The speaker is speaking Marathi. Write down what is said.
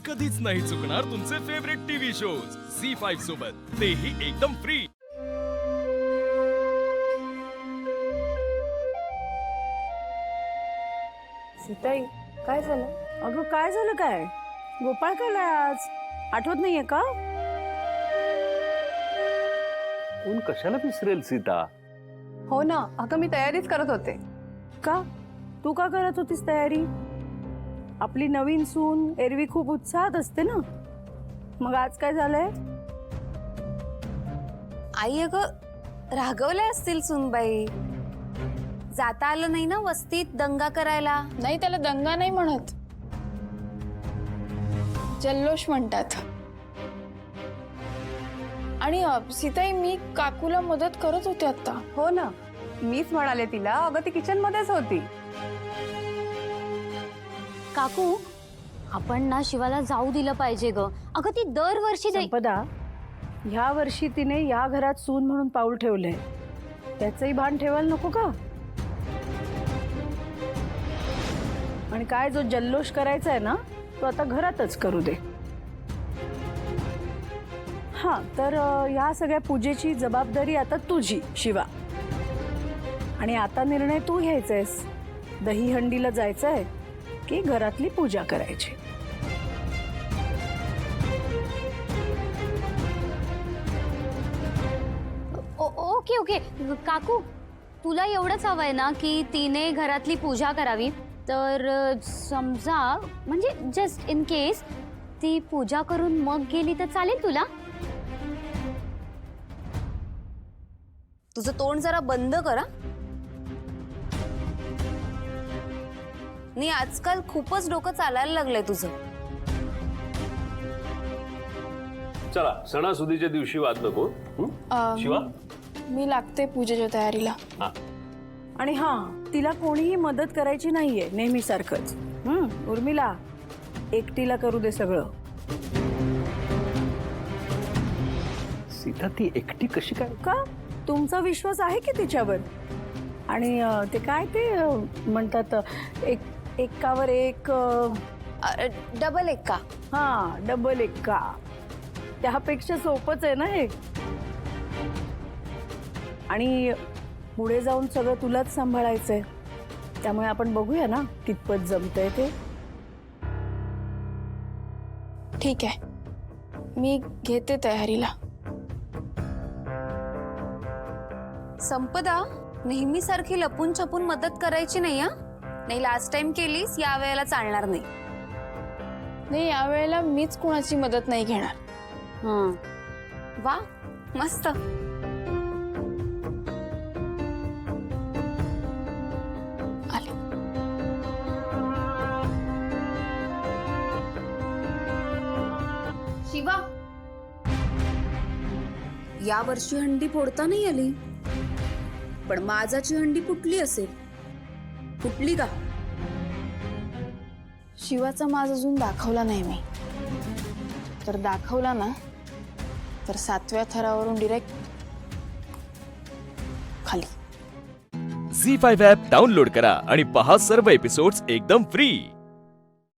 कधीच नाही चुकणार तुमचे फेवरेट टीव्ही शोज झी5 सोबत, तेही एकदम फ्री। सीताई, काय झालं? अगं काय झालं? काय गोपाळ केलाय आज? आठवत नाहीये का? कोण कशाला विसरेल सीता? हो ना, अगं मी तयारीच करत होते. का? तू का करत होतीस तयारी? आपली नवीन सून एरवी खूप उत्साहात असते ना, मग आज काय झालंय? आई अगं रागवल्या असतील सुनबाई, जाता आलं नाही ना वस्तीत दंगा करायला। नाही, त्याला दंगा नाही म्हणत, जल्लोष म्हणतात. आणि सीताई, मी काकूला मदत करत होते आता. हो ना, मीच म्हणाले तिला, अगं ती किचन मध्येच होती. काकू, आपण ना शिवाला जाऊ दिलं पाहिजे ग. अगं ती दरवर्षी संपदा, ह्या वर्षी तिने या घरात सून म्हणून पाऊल ठेवलंय, त्याचंही भान ठेवायला नको का? आणि काय जो जल्लोष करायचा आहे ना, तो आता घरातच करू दे. हा, तर या सगळ्या पूजेची जबाबदारी आता तुझी शिवा. आणि आता निर्णय तू घ्यायचायस, दहीहंडीला जायचंय की घरातली पूजा करायची. ओके ओके काकू, तुला एवढंच हवंय ना की तिने घरातली पूजा करावी. तर समजा म्हणजे जस्ट इन केस ती पूजा करून मग गेली तर चालेल तुला? तुझं तोंड जरा बंद करा. नी आजकाल खूपच डोकं चालायला लागलंय तुझं. चला, सणासुदीच्या दिवशी वाद नको. शिवा, मी लागते पूजेच्या तयारीला. आणि हा, तिला कोणीही मदत करायची नाहीये, नेहमीसारखंच. उर्मिला, एकटीला करू दे सगळं. सीता ती एकटी कशी काय? का? तुमचा विश्वास आहे की तिच्यावर? आणि ते काय ते म्हणतात, एकावर एक डबल एक्का. हा, डबल एक्का. त्यापेक्षा सोपंच आहे ना हे. आणि पुढे जाऊन सगळं तुलाच सांभाळायचंय, त्यामुळे आपण बघूया ना कितपत जमतंय ते. ठीक आहे, मी घेते तयारीला. संपदा, नेहमीसारखी लपून छपून मदत करायची नाही हा. नाही, लास्ट टाइम केलीस, या वेळेला चालणार नाही. नाही, यावेळेला मीच कुणाची मदत नाही घेणार. वा, मस्त. आले. शिवा, या वर्षी हंडी फोडता नाही आली, पण माझाची हंडी फुटली असेल. फुटली का? शिवाचा माज अजून दाखवला नाही मी. तर दाखवला ना, तर 7व्या थरावरून डिरेक्ट खाली. झी5 ॲप डाउनलोड करा आणि पहा सर्व एपिसोड्स एकदम फ्री।